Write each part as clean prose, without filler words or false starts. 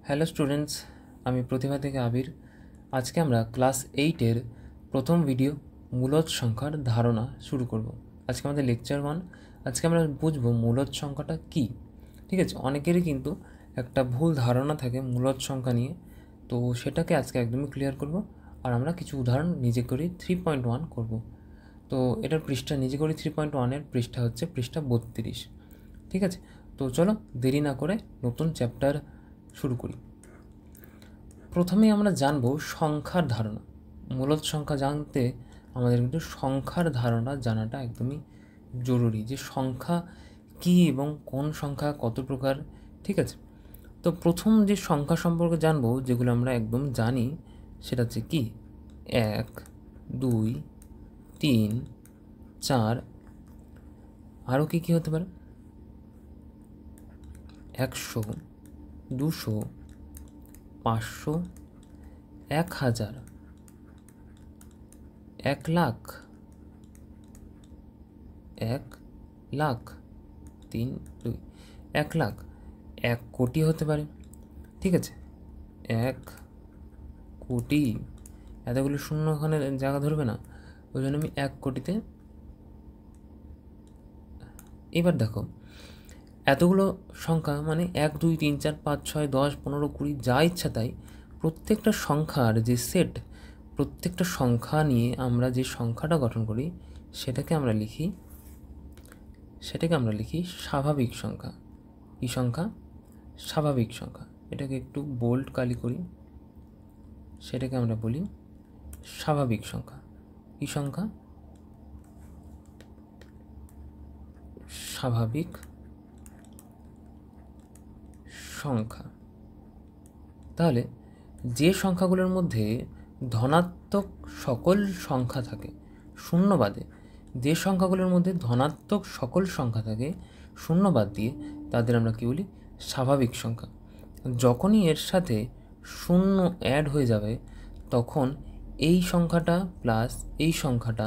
Hello students, আমি প্রতিভা থেকে আবির। আজকে আমরা ক্লাস 8-এর প্রথম ভিডিও মূলদ সংখ্যার ধারণা শুরু করব। আজকে আমাদের লেকচার 1। আজকে আমরা বুঝব মূলদ সংখ্যাটা কী। ঠিক আছে, অনেকেরই কিন্তু একটা ভুল ধারণা থাকে মূলদ সংখ্যা নিয়ে, তো সেটাকে আজকে একদমই ক্লিয়ার করব। আর আমরা কিছু উদাহরণ নিজে করি 3.1 করব। তো এটার পৃষ্ঠা নিজে করি 3.1-এর পৃষ্ঠা হচ্ছে পৃষ্ঠা 32। ঠিক আছে, তো চলো দেরি না করে নতুন চ্যাপ্টার শুরু করি। প্রথমেই আমরা জানব সংখ্যার ধারণা। মূলদ সংখ্যা জানতে আমাদের কিন্তু সংখ্যার ধারণা জানাটা একদমই জরুরি, যে সংখ্যা কী এবং কোন সংখ্যা কত প্রকার। ঠিক আছে, তো প্রথম যে সংখ্যা সম্পর্কে জানবো, যেগুলো আমরা একদম জানি, সেটা হচ্ছে কি 1, 2, 3, 4। আরও কী কী হতে পারে? 100, 200, 500, 1000, 1 লাখ, 1 লাখ, 3, 2, 1 লাখ, 1 কোটি হতে পারে। ঠিক আছে, 1 কোটি, এতগুলো শূন্য ওখানে জায়গা ধরবে না, ওই জন্য আমি 1 কোটিতে। এবার দেখো, এতগুলো সংখ্যা মানে 1, 2, 3, 4, 5, 6, 10, 15, 20, যা ইচ্ছা তাই। প্রত্যেকটা সংখ্যার যে সেট, প্রত্যেকটা সংখ্যা নিয়ে আমরা যে সংখ্যাটা গঠন করি সেটাকে আমরা লিখি স্বাভাবিক সংখ্যা। কি সংখ্যা? স্বাভাবিক সংখ্যা। এটাকে একটু বোল্ড কালি করি, সেটাকে আমরা বলি স্বাভাবিক সংখ্যা। কি সংখ্যা? স্বাভাবিক সংখ্যা। তাহলে যে সংখ্যাগুলোর মধ্যে ধনাত্মক সকল সংখ্যা থাকে শূন্য বাদে, যে সংখ্যাগুলোর মধ্যে ধনাত্মক সকল সংখ্যা থাকে শূন্য বাদ দিয়ে, তাদের আমরা কী বলি? স্বাভাবিক সংখ্যা। যখনই এর সাথে শূন্য অ্যাড হয়ে যাবে, তখন এই সংখ্যাটা প্লাস এই সংখ্যাটা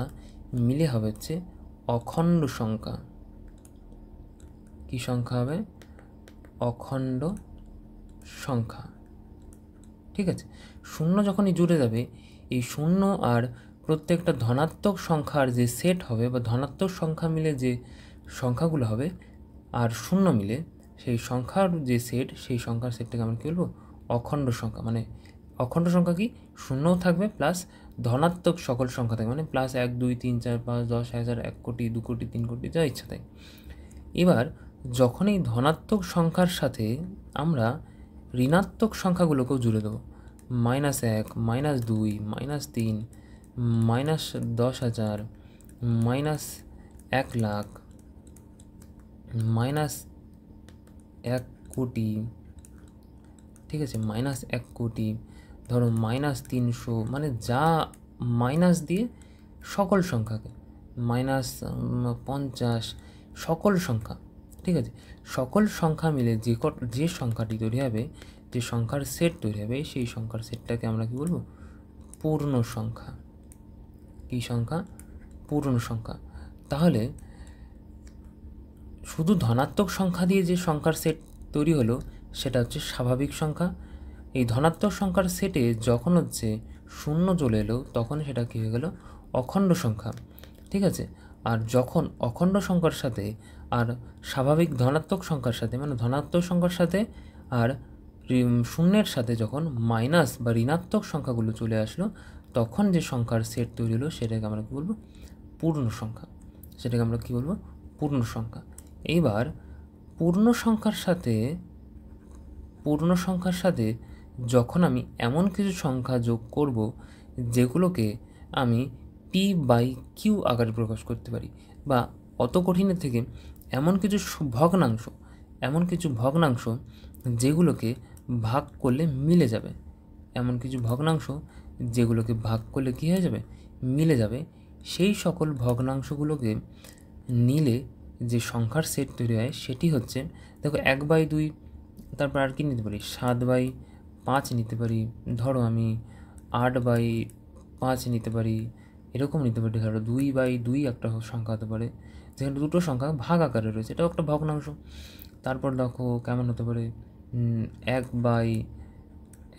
মিলে হবে হচ্ছে অখণ্ড সংখ্যা। কি সংখ্যা হবে? অখণ্ড সংখ্যা। ঠিক আছে, শূন্য যখনই জুড়ে যাবে, এই শূন্য আর প্রত্যেকটা ধনাত্মক সংখ্যার যে সেট হবে, বা ধনাত্মক সংখ্যা মিলে যে সংখ্যাগুলো হবে আর শূন্য মিলে সেই সংখ্যার যে সেট, সেই সংখ্যার সেটটাকে আমরা কী বলবো? অখণ্ড সংখ্যা। মানে অখণ্ড সংখ্যা কি? শূন্যও থাকবে প্লাস ধনাত্মক সকল সংখ্যা থাকবে, মানে প্লাস 1, 2, 3, 4, 5, 10, 1000, 1 কোটি, 2 কোটি, 3 কোটি, যা ইচ্ছা তাই। এবার যখন এই ধনাত্মক সংখ্যার সাথে আমরা ঋণাত্মক সংখ্যাগুলোকেও জুড়ে দেবো, -1, -2, -3, -10,000, -1 লাখ, -1 কোটি। ঠিক আছে, -1 কোটি, ধরো -300, মানে যা মাইনাস দিয়ে সকল সংখ্যাকে, -50, সকল সংখ্যা। ঠিক আছে, সকল সংখ্যা মিলে যে সংখ্যাটি তৈরি হবে, যে সংখ্যার সেট তৈরি হবে, সেই সংখ্যার সেটটাকে আমরা কি বলবো? পূর্ণ সংখ্যা। কি সংখ্যা? পূর্ণ সংখ্যা। তাহলে শুধু ধনাত্মক সংখ্যা দিয়ে যে সংখ্যার সেট তৈরি হলো, সেটা হচ্ছে স্বাভাবিক সংখ্যা। এই ধনাত্মক সংখ্যার সেটে যখন হচ্ছে শূন্য চলে এলো, তখন সেটা কী হয়ে গেল? অখণ্ড সংখ্যা। ঠিক আছে, আর যখন অখণ্ড সংখ্যার সাথে আর স্বাভাবিক ধনাত্মক সংখ্যার সাথে, মানে ধনাত্মক সংখ্যার সাথে আর শূন্যের সাথে যখন মাইনাস বা ঋণাত্মক সংখ্যাগুলো চলে আসলো, তখন যে সংখ্যার সেট তৈরি হলো সেটাকে আমরা কী বলবো? পূর্ণ সংখ্যা। সেটাকে আমরা কী বলবো? পূর্ণ সংখ্যা। এইবার পূর্ণ সংখ্যার সাথে যখন আমি এমন কিছু সংখ্যা যোগ করব যেগুলোকে আমি p/q আকারে প্রকাশ করতে পারি, বা অত কঠিনের থেকে এমন কিছু ভগ্নাংশ যেগুলোকে ভাগ করলে মিলে যাবে, এমন কিছু ভগ্নাংশ যেগুলোকে ভাগ করলে কী হয়ে যাবে? মিলে যাবে। সেই সকল ভগ্নাংশগুলোকে নিলে যে সংখ্যার সেট তৈরি হয় সেটি হচ্ছে, দেখো 1/2, তারপর আর কি নিতে পারি? 7/5 নিতে পারি, ধরো আমি 8/5 নিতে পারি, এরকম নিতে পারি। ধরো 2/2 একটা সংখ্যা হতে পারে, যেখানে দুটো সংখ্যা ভাগ আকারে রয়েছে, এটাও একটা ভগ্নাংশ। তারপর দেখো কেমন হতে পারে?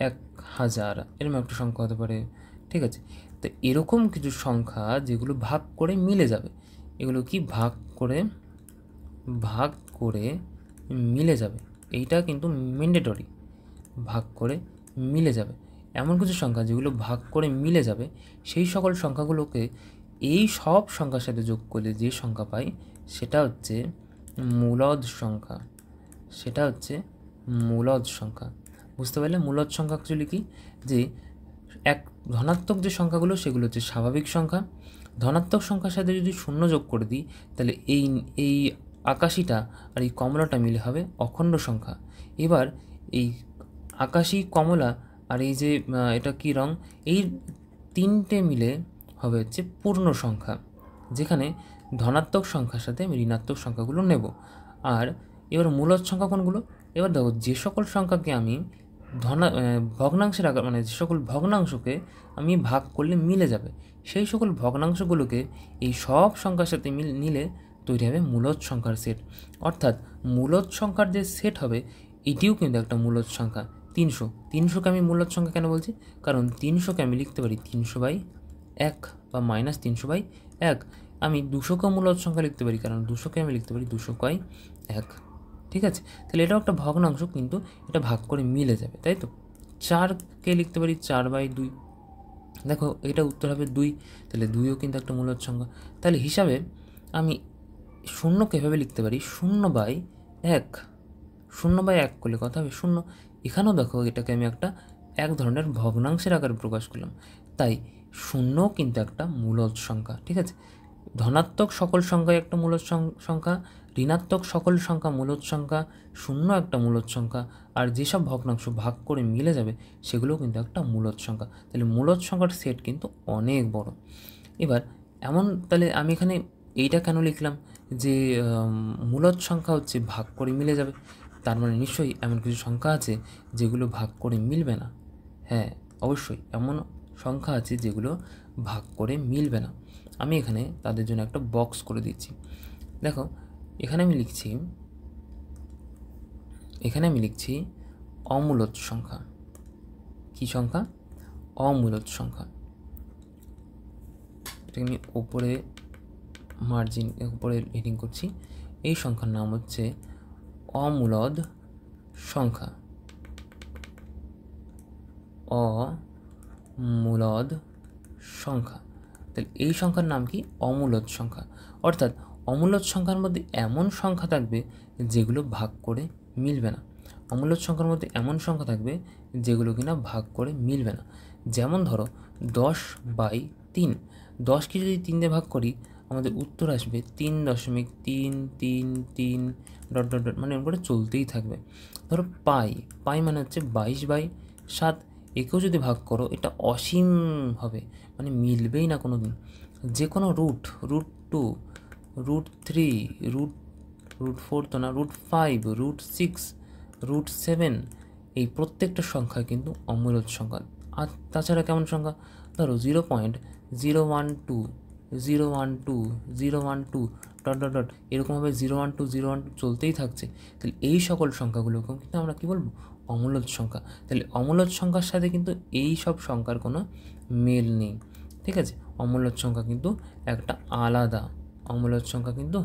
1000 এরকম একটা সংখ্যা হতে পারে, ঠিক আছে। তো এরকম কিছু সংখ্যা যেগুলো ভাগ করে মিলে যাবে, এগুলো কি ভাগ করে মিলে যাবে, এইটা কিন্তু ম্যান্ডেটরি, ভাগ করে মিলে যাবে। এমন কিছু সংখ্যা যেগুলো ভাগ করে মিলে যাবে, সেই সকল সংখ্যাগুলোকে এই সব সংখ্যার সাথে যোগ করলে যে সংখ্যা পাই সেটা হচ্ছে মূলদ সংখ্যা, সেটা হচ্ছে মূলদ সংখ্যা। বুঝতে পারলে মূলদ সংখ্যা অ্যাকচুয়ালি কি, যে এক ধনাত্মক যে সংখ্যাগুলো সেগুলো হচ্ছে স্বাভাবিক সংখ্যা, ধনাত্মক সংখ্যার সাথে যদি শূন্য যোগ করে দিই তাহলে এই আকাশিটা আর এই কমলাটা মিলে হবে অখণ্ড সংখ্যা। এবার এই আকাশি, কমলা আর এই যে এটা কি রং, এই তিনটে মিলে হবে হচ্ছে পূর্ণ সংখ্যা, যেখানে ধনাত্মক সংখ্যার সাথে আমি ঋণাত্মক সংখ্যাগুলো নেব। আর এবার মূলদ সংখ্যা কোনগুলো, এবার দেখো যে সকল সংখ্যাকে আমি ভগ্নাংশের আকার, মানে যে সকল ভগ্নাংশকে আমি ভাগ করলে মিলে যাবে, সেই সকল ভগ্নাংশগুলোকে এই সব সংখ্যার সাথে নিলে তৈরি হবে মূলদ সংখ্যার সেট। অর্থাৎ মূলদ সংখ্যার যে সেট হবে এটিও কিন্তু একটা মূলদ সংখ্যা। 300কে আমি মূলদ সংখ্যা কেন বলছি, কারণ 300কে আমি লিখতে পারি 300/1 বা -300/1। আমি 200কেও মূলদ সংখ্যা লিখতে পারি, কারণ 200কে আমি লিখতে পারি 200/1, ঠিক আছে। তাহলে এটাও একটা ভগ্নাংশ, কিন্তু এটা ভাগ করে মিলে যাবে, তাই তো। 4কে লিখতে পারি 4/2, দেখো এটা উত্তর হবে 2, তাহলে 2ও কিন্তু একটা মূলদ সংখ্যা। তাহলে হিসাবে আমি শূন্যকে এভাবে লিখতে পারি 0/1, 0/1 করলে কথা হবে 0। এখানেও দেখো এটাকে আমি একটা এক ধরনের ভগ্নাংশের আকারে প্রকাশ করলাম, তাই 0 কিন্তু একটা মূলদ সংখ্যা, ঠিক আছে। ধনাত্মক সকল সংখ্যায় একটা মূলদ সংখ্যা, ঋণাত্মক সকল সংখ্যা মূলদ সংখ্যা, 0 একটা মূলদ সংখ্যা, আর যেসব ভগ্নাংশ ভাগ করে মিলে যাবে সেগুলোও কিন্তু একটা মূলদ সংখ্যা। তাহলে মূলদ সংখ্যার সেট কিন্তু অনেক বড়। এবার তাহলে আমি এখানে এইটা কেন লিখলাম যে মূলদ সংখ্যা হচ্ছে ভাগ করে মিলে যাবে, তার মানে নিশ্চয়ই এমন কিছু সংখ্যা আছে যেগুলো ভাগ করে মিলবে না। হ্যাঁ, অবশ্যই এমন সংখ্যা আছে যেগুলো ভাগ করে মিলবে না। আমি এখানে তাদের জন্য একটা বক্স করে দিচ্ছি। দেখো এখানে আমি লিখছি অমূলদ সংখ্যা। কি সংখ্যা? অমূলদ সংখ্যা। এটাকে আমি উপরে হেডিং করছি। এই সংখ্যার নাম হচ্ছে অমূলদ সংখ্যা। অমূলদ সংখ্যা। তাহলে এই সংখ্যার নাম কি? অমূলদ সংখ্যা। অর্থাৎ অমূলদ সংখ্যার মধ্যে এমন সংখ্যা থাকবে যেগুলো ভাগ করে মিলবে না। অমূলদ সংখ্যার মধ্যে এমন সংখ্যা থাকবে যেগুলো কিনা ভাগ করে মিলবে না। যেমন ধরো 10/3, 10কে যদি 3 দিয়ে ভাগ করি আমাদের উত্তর আসবে 3.333 ... মানে এরকম করে চলতেই থাকবে। ধরো পাই মানে হচ্ছে 22/7, একেও যদি ভাগ করো এটা অসীম হবে, মানে মিলবেই না কোনো দিন। যে কোনো √2, √3, √4 তো না, √5, √6, √7, এই প্রত্যেকটা সংখ্যা কিন্তু অমূলদ সংখ্যা। আর তাছাড়া কেমন সংখ্যা? ধরো 0.012, 012, এরকমভাবে 012 চলতেই থাকছে। তাহলে এই সকল সংখ্যাগুলোকেও কিন্তু আমরা কী বলবো? অমূলদ সংখ্যা। তাহলে অমূলদ সংখ্যার সাথে কিন্তু এই সব সংখ্যার কোনো মেল নেই, ঠিক আছে। অমূলদ সংখ্যা কিন্তু একটা আলাদা, অমূলদ সংখ্যা কিন্তু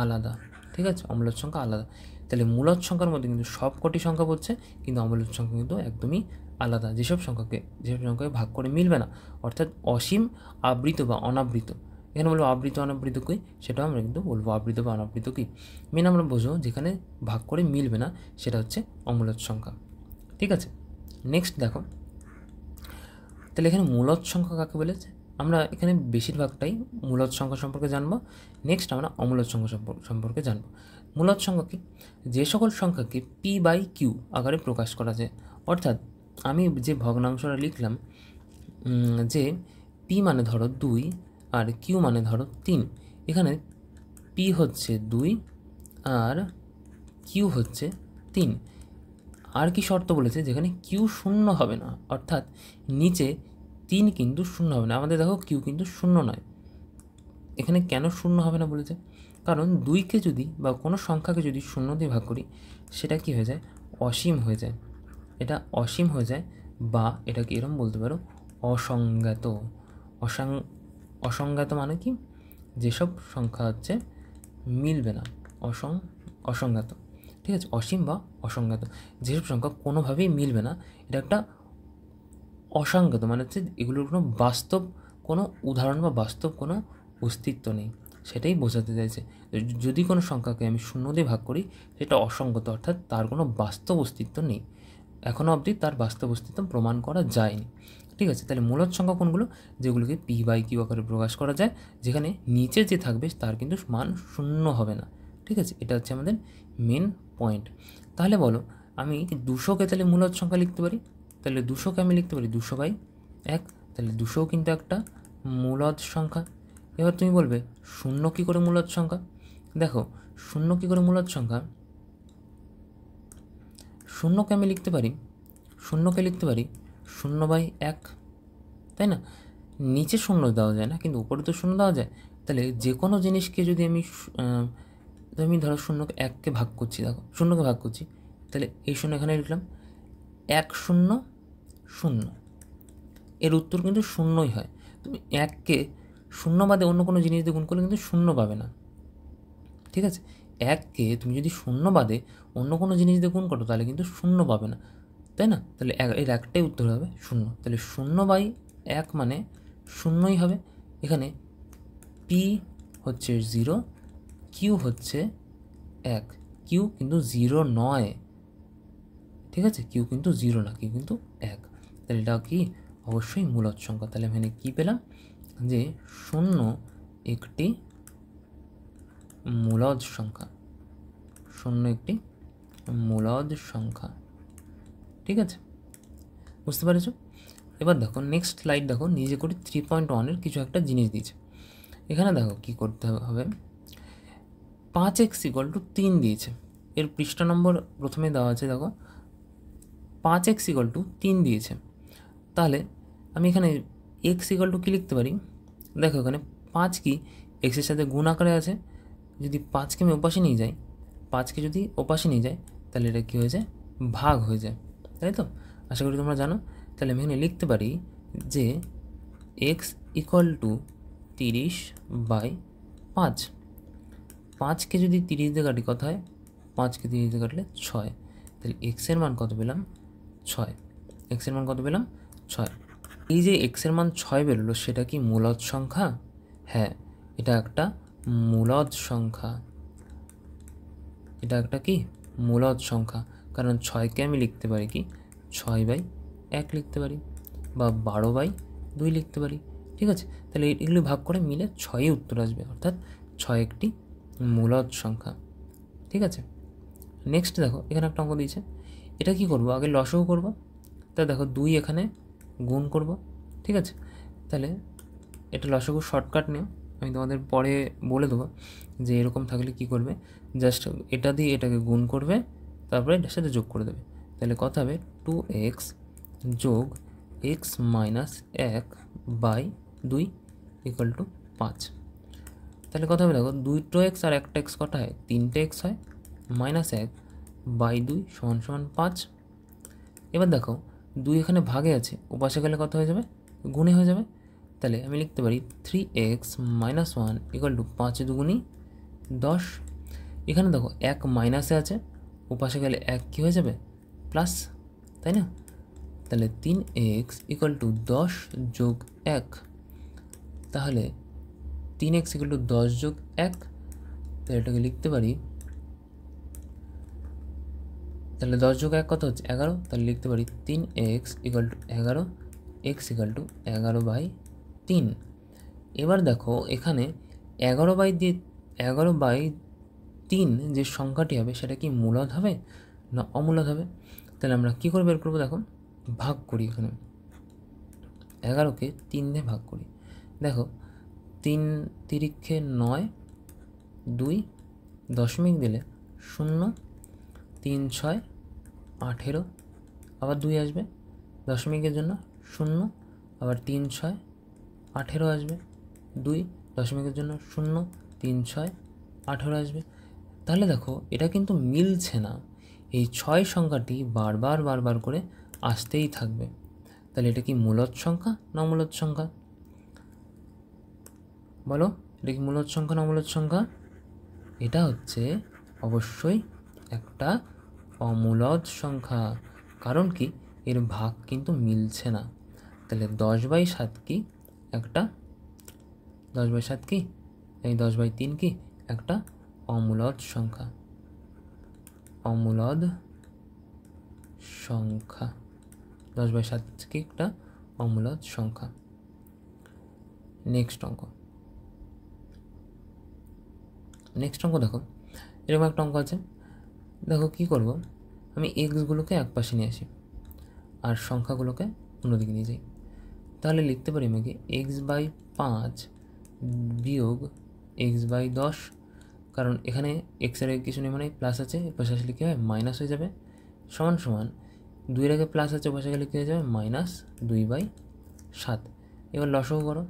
আলাদা, ঠিক আছে। অমূলদ সংখ্যা আলাদা। তাহলে মূলদ সংখ্যার মধ্যে কিন্তু সব কটি সংখ্যা বলছে, কিন্তু অমূলদ সংখ্যা কিন্তু একদমই আলাদা, যেসব সংখ্যাকে ভাগ করে মিলবে না, অর্থাৎ অসীম, আবৃত বা অনাবৃত। এখানে বলবো আবৃত অনাবৃত কী, সেটাও আমরা কিন্তু বলবো আবৃত বা অনাবৃত কী। মেন আমরা বুঝবো যেখানে ভাগ করে মিলবে না সেটা হচ্ছে অমূলদ সংখ্যা, ঠিক আছে। নেক্সট দেখো, তাহলে এখানে মূলদ সংখ্যা কাকে বলেছে? আমরা এখানে বেশিরভাগটাই মূলদ সংখ্যা সম্পর্কে জানবো। নেক্সট আমরা অমূলদ সংখ্যা সম্পর্কে জানবো। মূলদ সংখ্যা কি? যে সকল সংখ্যাকে p/q আকারে প্রকাশ করা যায়। অর্থাৎ আমি যে ভগ্নাংশটা লিখলাম, যে p মানে ধরো 2 আর q মানে ধরো 3, এখানে p হচ্ছে 2 আর q হচ্ছে 3। আর কি শর্ত বলেছে? যেখানে q শূন্য হবে না, অর্থাৎ নিচে 3 কিন্তু শূন্য হবে না। আমাদের দেখো q কিন্তু শূন্য নয়। এখানে কেন শূন্য হবে না বলেছে? কারণ 2কে যদি বা কোনো সংখ্যাকে যদি 0 দিয়ে ভাগ করি সেটা কি হয়ে যায়? অসীম হয়ে যায়। এটা অসীম হয়ে যায়, বা এটাকে এরকম বলতে পারো অসংজ্ঞাত। অসংজ্ঞাত মানে কি, যেসব সংখ্যা হচ্ছে মিলবে না, অসংজ্ঞাত, ঠিক আছে, অসীম বা অসংজ্ঞাত, যেসব সংখ্যা কোনোভাবেই মিলবে না, এটা একটা অসংজ্ঞাত মানে হচ্ছে এগুলোর কোনো বাস্তব কোনো উদাহরণ বা বাস্তব কোনো অস্তিত্ব নেই, সেটাই বোঝাতে চাইছে। যদি কোনো সংখ্যাকে আমি 0 দিয়ে ভাগ করি সেটা অসংগত, অর্থাৎ তার কোনো বাস্তব অস্তিত্ব নেই, এখনও অবধি তার বাস্তব অস্তিত্ব প্রমাণ করা যায়নি, ঠিক আছে। তাহলে মূলদ সংখ্যা কোনগুলো, যেগুলোকে p/q আকারে প্রকাশ করা যায়, যেখানে নিচে যে থাকবে তার কিন্তু মান 0 হবে না, ঠিক আছে। এটা হচ্ছে আমাদের মেন পয়েন্ট। তাহলে বলো, আমি 200কে তাহলে মূলদ সংখ্যা লিখতে পারি, তাহলে 200কে আমি লিখতে পারি 200/1, তাহলে 200 কিন্তু একটা মূলদ সংখ্যা। এবার তুমি বলবে 0 কী করে মূলদ সংখ্যা? দেখো 0 কী করে মূলদ সংখ্যা, 0কে আমি লিখতে পারি 0/1, তাই না? নিচে 0 দেওয়া যায় না, কিন্তু উপরে তো 0 দেওয়া যায়। তাহলে যে কোনো জিনিসকে যদি আমি ধরো 0কে 1কে ভাগ করছি, দেখো 0কে ভাগ করছি, তাহলে এই 0 এখানে লিখলাম, 1 0 0, এর উত্তর কিন্তু 0ই হয়। তুমি 1কে 0 বাদে অন্য কোনো জিনিস দিয়ে গুণ করলে কিন্তু 0 পাবে না, ঠিক আছে। 1কে তুমি যদি 0 বাদে অন্য কোনো জিনিস দিয়ে গুণ করো তাহলে কিন্তু 0 পাবে না, তাই না? তাহলে এর একটাই উত্তর হবে 0। তাহলে 0/1 মানে 0ই হবে। এখানে p হচ্ছে 0, q হচ্ছে 1, q কিন্তু 0 নয়, ঠিক আছে, q কিন্তু 0 না, q কিন্তু 1। তাহলে এটা কি, অবশ্যই মূলদ সংখ্যা। তাহলে এখানে কী পেলাম, যে 0 একটি মূলদ সংখ্যা, 0 একটি মূলদ সংখ্যা, ঠিক আছে, বুঝতে পেরেছো? এবার দেখো নেক্সট স্লাইড, দেখো নিজে করে 3.1-এর কিছু একটা জিনিস দিয়েছে। এখানে দেখো কি করতে হবে, 5x = 3 দিয়েছে, এর পৃষ্ঠা নম্বর প্রথমে দেওয়া আছে, দেখো 5x = 3 দিয়েছে। তাহলে আমি এখানে x = কী লিখতে পারি, দেখো এখানে 5 কি এক্সের সাথে গুণ আকারে আছে, যদি 5কে আমি ওপাশে নিয়ে যাই, 5কে যদি ওপাশে নিয়ে যাই তাহলে এটা কী হয়ে যায়, ভাগ হয়ে যায়, তাই তো? আশা করি তোমরা জানো। তাহলে আমি এখানে লিখতে পারি যে x = 30/5, 5কে যদি 30 দিয়ে কাটি কত হয়, 5কে 30 দিয়ে কাটলে 6, তাহলে এক্সের মান কত পেলাম, 6, এক্সের মান কত পেলাম, 6। এই যে এক্সের মান 6 বেরোলো সেটা কি মূলদ সংখ্যা? হ্যাঁ, এটা একটা মূলদ সংখ্যা, এটা একটা কি মূলদ সংখ্যা, কারণ 6কে আমি লিখতে পারি কি 6/1 লিখতে পারি, বা 12/2 লিখতে পারি, ঠিক আছে। তাহলে এগুলি ভাগ করে মিলে 6ই উত্তর আসবে, অর্থাৎ 6 একটি মূলদ সংখ্যা, ঠিক আছে। নেক্সট দেখো এখানে একটা অঙ্ক দিয়েছে, এটা কি করব, আগে লসাগু করব। তা দেখো 2 এখানে গুণ করব, ঠিক আছে। তাহলে এটা লসাগু শর্টকাট নিও, আমি তোমাদের পরে বলে দেবো যে এরকম থাকলে কি করবে, জাস্ট এটা দিয়ে এটাকে গুণ করবে, তারপরে এটার সাথে যোগ করে দেবে। তাহলে কত হবে, 2x যোগ x - 1/2 = 5। তাহলে কত হবে, দেখো 2টো x আর একটা x কটা হয়, 3টে x হয়, -1/2 = 5। এবার দেখো 2 এখানে ভাগে আছে, ওপাশে গেলে কত হয়ে যাবে, গুণে হয়ে যাবে। তাহলে আমি লিখতে পারি 3x - 1 = 5 × 2 = 10। এখানে দেখো 1 মাইনাসে আছে, ওপাশে গেলে 1 কী হয়ে যাবে, প্লাস, তাই না? তাহলে 3x = 10 + 1, তাহলে 3x = 10 + 1, তাহলে এটাকে লিখতে পারি, তাহলে 10 + 1 কত হচ্ছে, 11। তাহলে লিখতে পারি 3x = 11, x = 11/3। এবার দেখো এখানে 11/3 যে সংখ্যাটি হবে সেটা কি মূলদ হবে না অমূলদ হবে? তাহলে আমরা কী করে বের করবো, দেখো ভাগ করি, এখানে 11কে 3 দিয়ে ভাগ করি, দেখো 3 তিরিক্ষে 9, 2 দশমিক দিলে 0, 3 6 18, আবার 2 আসবে দশমিকের জন্য 0, আবার 3 6 18 আসবে, 2 দশমিকের জন্য 0, 3 6 18 আসবে। তাহলে দেখো এটা কিন্তু মিলছে না, এই 6 সংখ্যাটি বারবার করে আসতেই থাকবে, তাহলে এটা কি মূলদ সংখ্যা না অমূলদ সংখ্যা? বলো, এটা কি মূলদ সংখ্যা না অমূলদ সংখ্যা? এটা হচ্ছে অবশ্যই একটা অমূলদ সংখ্যা। কারণ কি, এর ভাগ কিন্তু মিলছে না। তাহলে 10/7 কি একটা 10/7 কি এই 10/3 কি একটা অমূলদ সংখ্যা। অমূলদ সংখ্যা 10/7 কি একটা অমূলদ সংখ্যা। নেক্সট অঙ্ক দেখো, এরকম একটা অঙ্ক আছে। দেখো কি করব, আমি এক্সগুলোকে এক পাশে নিয়ে আসি আর সংখ্যাগুলোকে অন্যদিকে নিয়ে যাই। তাহলে লিখতে পারি আমি কি x/5 বিয়োগ x/10, কারণ এখানে এক্সের কিছু নেই মানে প্লাস আছে, পাশে আসলে কী হয় মাইনাস হয়ে যাবে, সমান সমান 2-এর আগে প্লাস আছে, পাশে গেলে কী হয়ে যাবে -2/7। এবার লসাগু করো,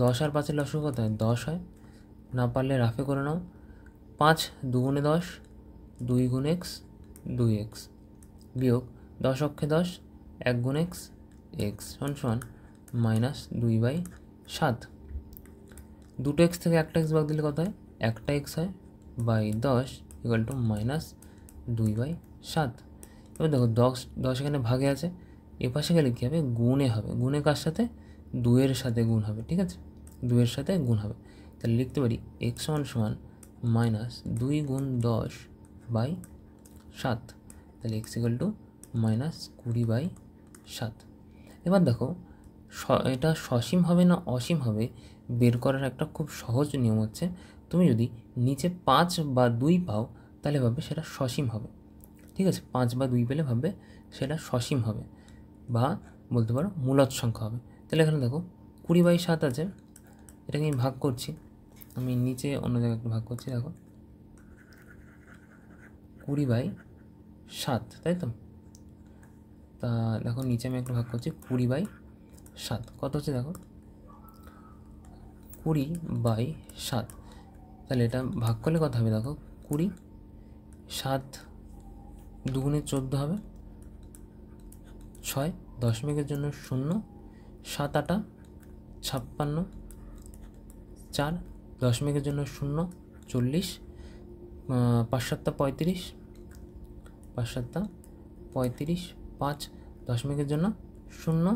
10 আর 5-এর লসাগু কত হয় 10 হয়। না পারলে রাফে করে নাও, 5 2 × 10 2 × x 2x বিয়োগ 10 অক্ষে 10 1 × x x সমান -2/7। দুটো এক্স থেকে একটা এক্স বাদ দিলে কত হয়, একটা এক্স হয়, বাই 10 = -2/7। এবার দেখো 10 এখানে ভাগে আছে, এ পাশে গেলে কী হবে গুণে হবে। গুণে কার সাথে, 2-এর সাথে গুণ হবে। ঠিক আছে, 2-এর সাথে গুণ হবে। তাহলে লিখতে পারি x = -2 × 10/7। তাহলে x = -20/7। এবার দেখো এটা সসীম হবে না অসীম হবে বের করার একটা খুব সহজ নিয়ম হচ্ছে, তুমি যদি নিচে 5 বা 2 পাও তাহলে ভাববে সেটা সসীম হবে। ঠিক আছে, 5 বা 2 পেলে ভাববে সেটা সসীম হবে বা বলতে পারো মূলদ সংখ্যা হবে। তাহলে এখানে দেখো 20/7 আছে, এটাকে আমি ভাগ করছি, আমি নিচে অন্য জায়গায় ভাগ করছি। দেখো 20/7, তাই তো? তা দেখো নিচে আমি একটা ভাগ করছি 20/7 কত হচ্ছে, দেখো 20/7। তাহলে এটা ভাগ করলে কত হবে, দেখো 20, 7 2 × 14 হবে, 6 দশমিকের জন্য 0, 7 8 56, 4 দশমিকের জন্য 0 40, 5 7 35, 5 7 35, 5 দশমিকের জন্য 0,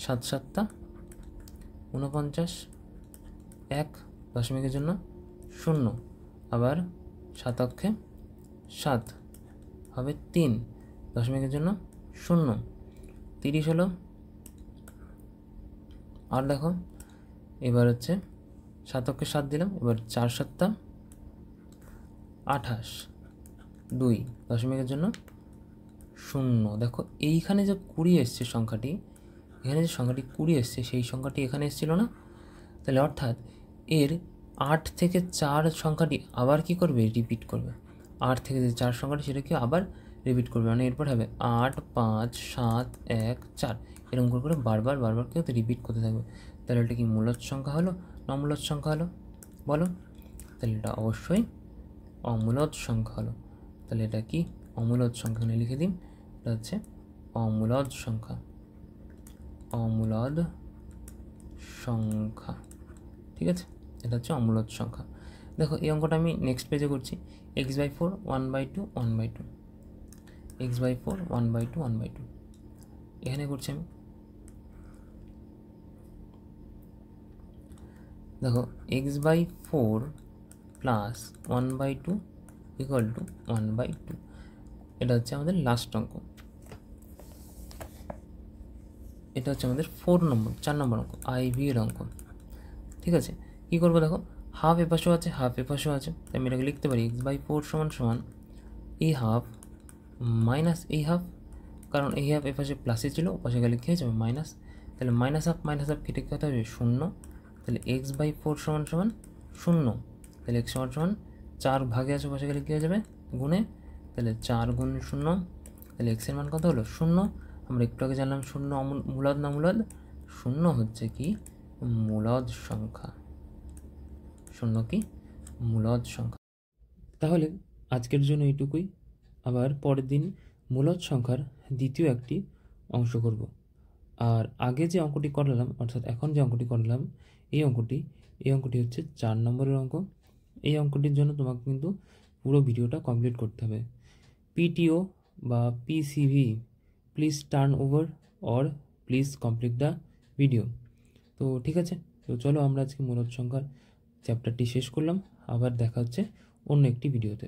7 7 49, 1 দশমিকের জন্য 0, আবার 7 অক্ষে 7 হবে 3 দশমিকের জন্য 0, 30 হলো। আর দেখো এবার হচ্ছে 7 অক্ষে 7 দিলাম, এবার 4 7 28, 2 দশমিকের জন্য 0। দেখো এইখানে যে 20 এসছে সংখ্যাটি, এখানে যে সংখ্যাটি 20 এসছে সেই সংখ্যাটি এখানে এসেছিল না? তাহলে অর্থাৎ এর 8 থেকে 4 সংখ্যাটি আবার কি করবে, রিপিট করবে। 8 থেকে যে 4 সংখ্যাটি সেটা কি আবার রিপিট করবে, মানে এরপর হবে 8 5 7 1 4, এরকম করে বারবার কেউ রিপিট করতে থাকবে। তাহলে এটা কি মূলদ সংখ্যা হলো না অমূলদ সংখ্যা হলো, বলো? তাহলে এটা অবশ্যই অমূলদ সংখ্যা হলো। তাহলে এটা কি অমূলদ সংখ্যা, লিখে দিন, এটা হচ্ছে অমূলদ সংখ্যা। অমূলদ সংখ্যা, ঠিক আছে, এটা হচ্ছে অমূলদ সংখ্যা। দেখো এই অঙ্কটা আমি নেক্সট পেজে করছি। x/4 1/2 1/2, x/4 1/2 1/2 এখানে করছি আমি। দেখো x/4 প্লাস 1/2 = 1/2, এটা হচ্ছে আমাদের লাস্ট অঙ্ক। এটা হচ্ছে আমাদের 4 নম্বর অঙ্ক, IV এর অঙ্ক। ঠিক আছে, কী করবো দেখো, হাফ এপাশেও আছে হাফ এপাশেও আছে, তাই আমি এটাকে লিখতে পারি x/4 সমান এই হাফ মাইনাস এই হাফ, কারণ এই হাফ এপাশে প্লাসে ছিল, পাশে গেলে কী হয়ে যাবে মাইনাস। তাহলে -হাফ কেটে কত হবে 0। তাহলে x/4 সমান 0। তাহলে x সমান 4 ভাগে আছে, পাশে গেলে কী হয়ে যাবে গুণে। তাহলে 4 × 0, তাহলে x এর মান কত হলো 0। আমরা একটু আগে জানলাম 0 মূলদ না মূলদ, 0 হচ্ছে কি মূলদ সংখ্যা। 0 কি মূলদ সংখ্যা। তাহলে আজকের জন্য এইটুকুই, আবার পরের দিন মূলদ সংখ্যার দ্বিতীয় একটি অংশ করব। আর আগে যে অঙ্কটি করলাম, অর্থাৎ এখন যে অঙ্কটি করলাম, এই অঙ্কটি হচ্ছে 4 নম্বরের অঙ্ক। এই অঙ্কটির জন্য তোমাকে কিন্তু পুরো ভিডিওটা কমপ্লিট করতে হবে। পিটিও বা PCV, please turn over or please complete the video. তো ঠিক আছে, তো চলো আমরা আজকে মূলদ সংখ্যার চ্যাপ্টারটি শেষ করলাম। আবার দেখা হচ্ছে অন্য একটি ভিডিওতে।